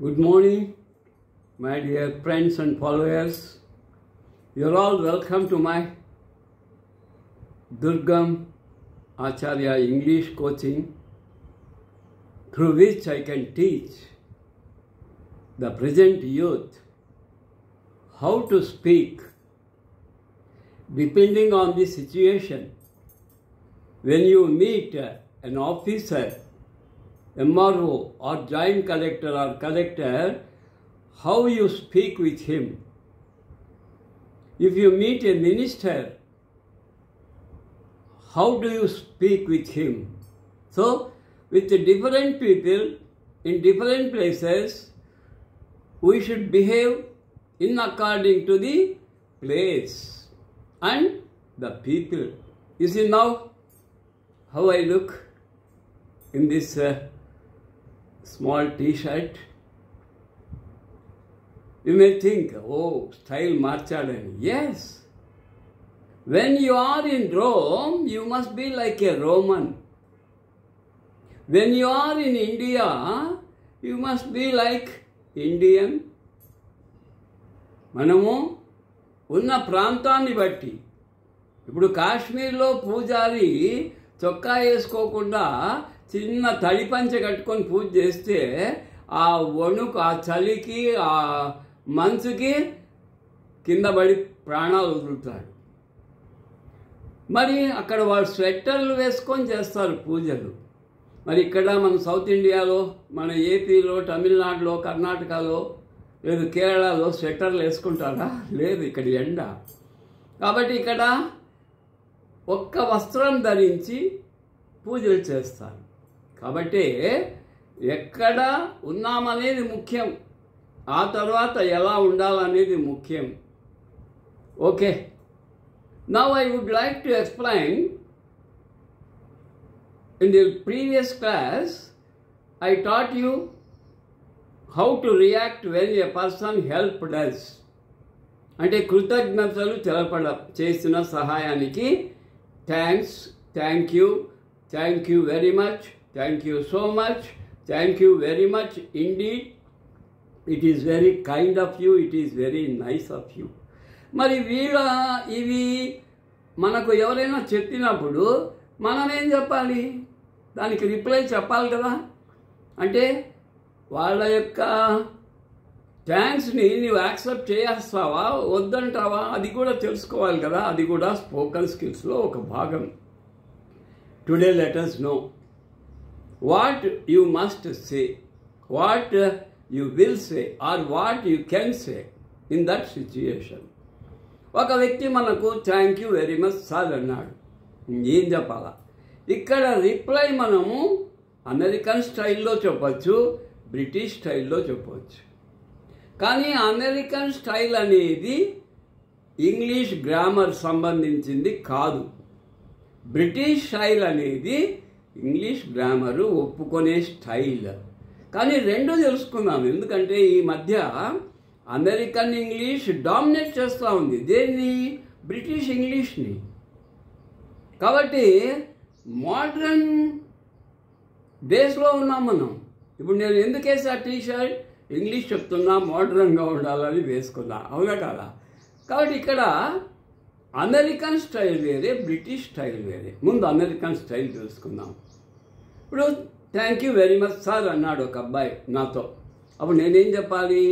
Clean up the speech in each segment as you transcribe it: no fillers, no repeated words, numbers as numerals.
Good morning, my dear friends and followers. You're all welcome to my Durgam Acharya English coaching, through which I can teach the present youth how to speak depending on the situation. When you meet an officer, MRO or joint collector or collector, how you speak with him. If you meet a minister, how do you speak with him? So, with the different people in different places, we should behave in according to the place and the people. You see now how I look in this small t-shirt. You may think, oh, style marchadani. Yes. When you are in Rome, you must be like a Roman. When you are in India, you must be like Indian. మనము ఉన్న ప్రాంతాన్ని బట్టి, ఇప్పుడు కాశ్మీర్లో పూజారి చొక్కా వేసుకోకుండా చిన్న తడి పంచె కట్టుకొని పూజ చేస్తే ఆ వణుకు, ఆ చలికి, ఆ మంచుకి కింద పడి ప్రాణాలు వదులుతాడు. మరి అక్కడ వాళ్ళు స్వెట్టర్లు వేసుకొని చేస్తారు పూజలు. మరి ఇక్కడ మన సౌత్ ఇండియాలో, మన ఏపీలో, తమిళనాడులో, కర్ణాటకలో, లేదు కేరళలో స్వెట్టర్లు వేసుకుంటారా? లేదు, ఇక్కడ ఎండ. కాబట్టి ఇక్కడ ఒక్క వస్త్రం ధరించి పూజలు చేస్తారు. కాబట్టి ఎక్కడ ఉన్నామనేది ముఖ్యం, ఆ తర్వాత ఎలా ఉండాలనేది ముఖ్యం. Okay, now I would like to explain. In the previous class, I taught you how to react when a person helped us. అంటే కృతజ్ఞతలు తెలపడం, చేసిన సహాయానికి thanks, thank you very much, thank you so much, thank you very much indeed, it is very kind of you, it is very nice of you. మరి ఇవి మనకు ఎవరైనా చెప్పినప్పుడు మనం ఏం చెప్పాలి? దానికి రిప్లై చెప్పాలి కదా. అంటే వాళ్ళ యొక్క థ్యాంక్స్ని నీవు యాక్సెప్ట్ చేస్తావా, వద్దంటావా, అది కూడా తెలుసుకోవాలి కదా. అది కూడా స్పోకన్ స్కిల్స్లో ఒక భాగం. Today let us know what you must say, what you will say or what you can say in that situation. ఒక వ్యక్తి మనకు thank you very much sir అన్నాడు, ఏం చెప్పాలా? ఇక్కడ రిప్లై మనము అమెరికన్ స్టైల్లో చెప్పచ్చు, బ్రిటిష్ స్టైల్లో చెప్పవచ్చు. కానీ అమెరికన్ స్టైల్ అనేది ఇంగ్లీష్ గ్రామర్ సంబంధించింది కాదు. బ్రిటిష్ స్టైల్ అనేది ఇంగ్లీష్ గ్రామరు ఒప్పుకునే స్టైల్. కానీ రెండు తెలుసుకుందాం, ఎందుకంటే ఈ మధ్య అమెరికన్ ఇంగ్లీష్ డామినేట్ చేస్తూ ఉంది దేన్ని? బ్రిటిష్ ఇంగ్లీష్ని. కాబట్టి మోడ్రన్ డేస్లో ఉన్నాం మనం. ఇప్పుడు నేను ఎందుకు వేసా టీషర్ట్? ఇంగ్లీష్ చెప్తున్నా, మోడ్రన్గా ఉండాలని వేసుకున్నా, అవునా కాదా? కాబట్టి ఇక్కడ అమెరికన్ స్టైల్ వేరే, బ్రిటిష్ స్టైల్ వేరే. ముందు అమెరికన్ స్టైల్ తెలుసుకుందాం. ఇప్పుడు thank you very much sir అన్నాడు ఒక అబ్బాయి నాతో. అప్పుడు నేనేం చెప్పాలి?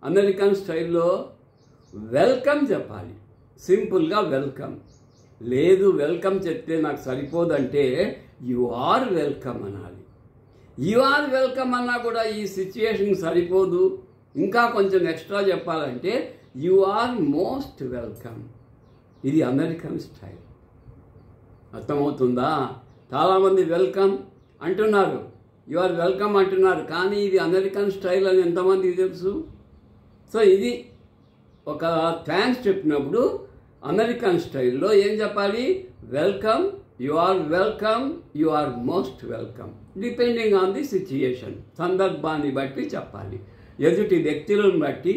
అమెరికన్ స్టైల్లో వెల్కమ్ చెప్పాలి, సింపుల్గా వెల్కమ్. లేదు, వెల్కమ్ చెప్తే నాకు సరిపోదంటే యు ఆర్ వెల్కమ్ అనాలి. యు ఆర్ వెల్కమ్ అన్నా కూడా ఈ సిచ్యుయేషన్ సరిపోదు, ఇంకా కొంచెం ఎక్స్ట్రా చెప్పాలంటే యు ఆర్ మోస్ట్ వెల్కమ్. ఇది అమెరికన్ స్టైల్. అర్థమవుతుందా? చాలామంది వెల్కమ్ అంటున్నారు, యు ఆర్ వెల్కమ్ అంటున్నారు, కానీ ఇది అమెరికన్ స్టైల్ అని ఎంతమందికి తెలుసు? సో ఇది ఒక థ్యాంక్స్ చెప్పినప్పుడు అమెరికన్ స్టైల్లో ఏం చెప్పాలి? Welcome, you are welcome, you are most welcome. Depending on the situation, సందర్భాన్ని బట్టి చెప్పాలి, ఎదుటి వ్యక్తులను బట్టి,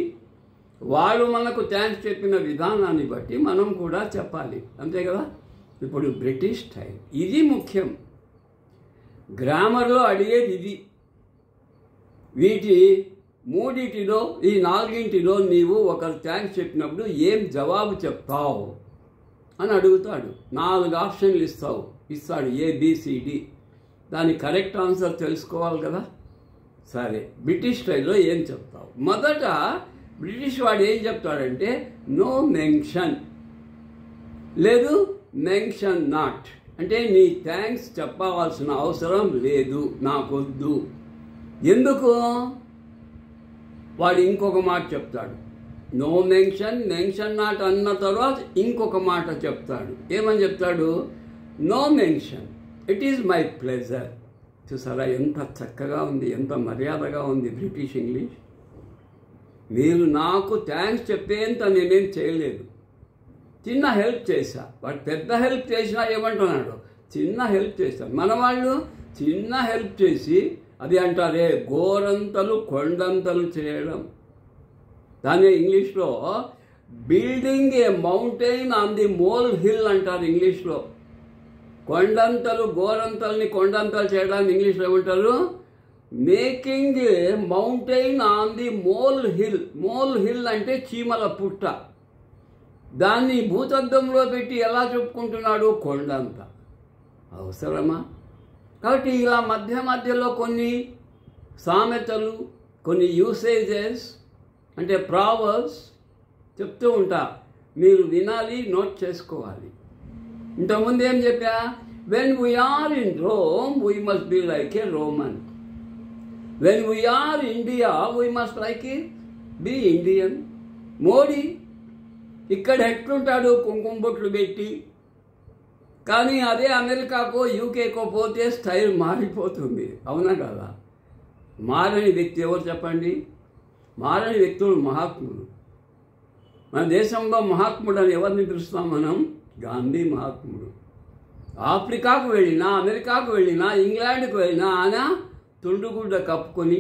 వాళ్ళు మనకు థ్యాంక్స్ చెప్పిన విధానాన్ని బట్టి మనం కూడా చెప్పాలి, అంతే కదా. ఇప్పుడు బ్రిటిష్ స్టైల్, ఇది ముఖ్యం. గ్రామర్లో అడిగేది ఇది. వీటి మూడిటిలో ఈ నాలుగింటిలో నీవు ఒకరు థ్యాంక్స్ చెప్పినప్పుడు ఏం జవాబు చెప్తావు అని అడుగుతాడు. 4 ఆప్షన్లు ఇస్తాడు ABCD. దాని కరెక్ట్ ఆన్సర్ తెలుసుకోవాలి కదా. సరే, బ్రిటిష్ స్టైల్లో ఏం చెప్తావు? మొదట బ్రిటిష్ వాడు ఏం చెప్తాడంటే నో మెన్షన్, లేదు మెన్షన్ నాట్, అంటే నీ థ్యాంక్స్ చెప్పవలసిన అవసరం లేదు, నాకొద్దు. ఎందుకు? వాడు ఇంకొక మాట చెప్తాడు. నో మెన్షన్, మెన్షన్ నాట్ అన్న తర్వాత ఇంకొక మాట చెప్తాడు. ఏమని చెప్తాడు? No mention, it is my pleasure. చూసారా ఎంత చక్కగా ఉంది, ఎంత మర్యాదగా ఉంది బ్రిటిష్ ఇంగ్లీష్. మీరు నాకు థ్యాంక్స్ చెప్పేంత నేనేం చేయలేదు, చిన్న హెల్ప్ చేశా. వాడు పెద్ద హెల్ప్ చేసినా ఏమంటున్నాడు? చిన్న హెల్ప్ చేశాను. మన వాళ్ళు చిన్న హెల్ప్ చేసి అది అంటారే గోరంతలు కొండంతలు చేయడం. దాన్ని ఇంగ్లీష్లో building A mountain on the mole hill అంటారు ఇంగ్లీష్లో. కొండంతలు గోరంతల్ని కొండంతలు చేయడానికి ఇంగ్లీష్లో ఏమంటారు? Making a mountain on the mole hill. Mole hill అంటే చీమల పుట్ట. దాన్ని భూతద్దంలో పెట్టి ఎలా చెప్పుకుంటున్నాడు? కొండంత. అవసరమా? కాబట్టి ఇలా మధ్యలో కొన్ని సామెతలు, కొన్ని యూసేజెస్ అంటే ప్రావర్బ్స్ చెప్తూ ఉంటా. మీరు వినాలి, నోట్ చేసుకోవాలి. ఇంతకుముందు ఏం చెప్పా? When we are in Rome we must be like a Roman. When we are India we must like be Indian. Modi ఇక్కడ ఎట్లుంటాడు? కుంకుమ బొట్లు పెట్టి. కానీ అదే అమెరికాకో యూకేకో పోతే స్టైల్ మారిపోతుంది. అవునా కదా? మారని వ్యక్తి ఎవరు చెప్పండి? మారని వ్యక్తులు మహాత్ములు. మన దేశంలో మహాత్ముడు అని ఎవరిని పిలుస్తాం మనం? గాంధీ మహాత్ముడు. ఆఫ్రికాకు వెళ్ళినా, అమెరికాకు వెళ్ళినా, ఇంగ్లాండ్కు వెళ్ళినా ఆయన తుండుగుడ్డ కప్పుకొని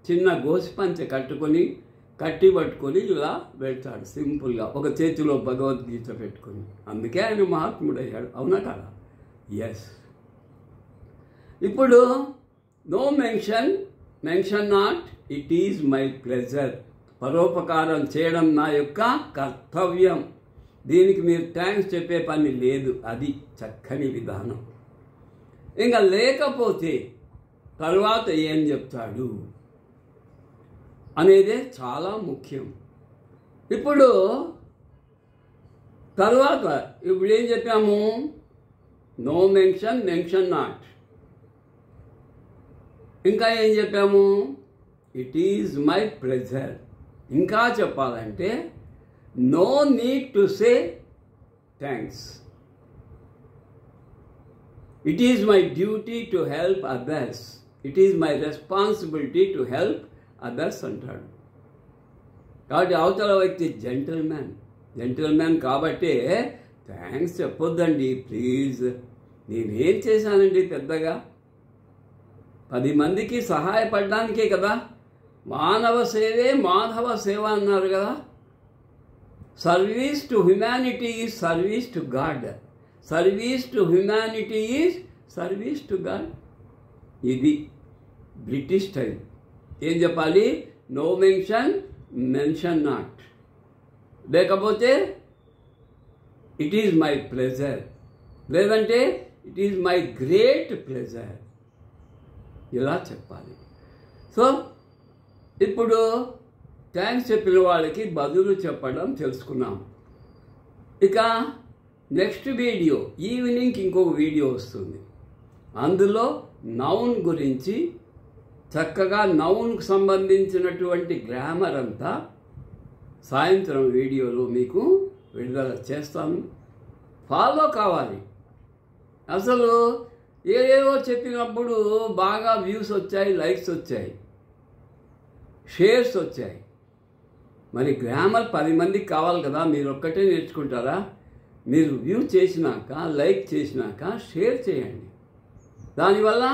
చిన్న గోసిపంచె కట్టుకొని కట్టి పట్టుకొని ఇలా వెళ్తాడు సింపుల్గా, ఒక చేతిలో భగవద్గీత పెట్టుకొని. అందుకే ఆయన మహాత్ముడు అయ్యాడు. అవునా కదా? ఎస్. ఇప్పుడు no mention, mention not, it is my pleasure. పరోపకారం చేయడం నా యొక్క కర్తవ్యం. దీనికి మీరు థ్యాంక్స్ చెప్పే పని లేదు. అది చక్కని విధానం. ఇంకా లేకపోతే తర్వాత ఏం చెప్తాడు అనేదే చాలా ముఖ్యం. ఇప్పుడు తర్వాత ఇప్పుడు ఏం చెప్పాము? No mention, mention not. ఇంకా ఏం చెప్పాము? It is my pleasure. ఇంకా చెప్పాలంటే no need to say thanks. It is my duty to help others. It is my responsibility to help others అంటాడు. కాబట్టి అవతల వ్యక్తి జెంటిల్మ్యాన్ కాబట్టే థ్యాంక్స్ చెప్పొద్దండి ప్లీజ్. నేనేం చేశానండి పెద్దగా? 10 మందికి సహాయపడడానికే కదా. మానవ సేవే మాధవ సేవ అన్నారు కదా. Service to humanity is service to God. Service to humanity is service to God. ఇది బ్రిటిష్ స్టైల్. ఏం చెప్పాలి? No mention, mention not. లేకపోతే ఇట్ ఈజ్ మై ప్లెజర్, లేదంటే it is my great pleasure. ఇలా చెప్పాలి. సో ఇప్పుడు థ్యాంక్స్ చెప్పిన వాళ్ళకి బదులు చెప్పడం తెలుసుకున్నాం. ఇక నెక్స్ట్ వీడియో ఈవినింగ్కి ఇంకొక వీడియో వస్తుంది. అందులో నౌన్ గురించి చక్కగా నౌన్కు సంబంధించినటువంటి గ్రామర్ అంతా సాయంత్రం వీడియోలో మీకు విడుదల చేస్తాను. ఫాలో కావాలి. అసలు ఏవేవో చెప్పినప్పుడు బాగా వ్యూస్ వచ్చాయి, లైక్స్ వచ్చాయి, షేర్స్ వచ్చాయి. మరి గ్రామర్ 10 మందికి కావాలి కదా. మీరు ఒక్కటే నేర్చుకుంటారా? మీరు వ్యూ చేసినాక, లైక్ చేసినాక షేర్ చేయండి. దానివల్ల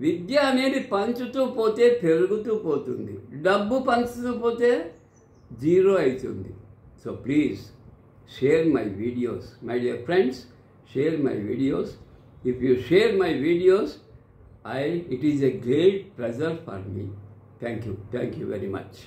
విద్య అనేది పంచుతూ పోతే పెరుగుతూ పోతుంది, డబ్బు పంచుతూ పోతే జీరో అవుతుంది. So please share my videos. My dear friends, share my videos. If you share my videos, it is a great pleasure for me. Thank you very much.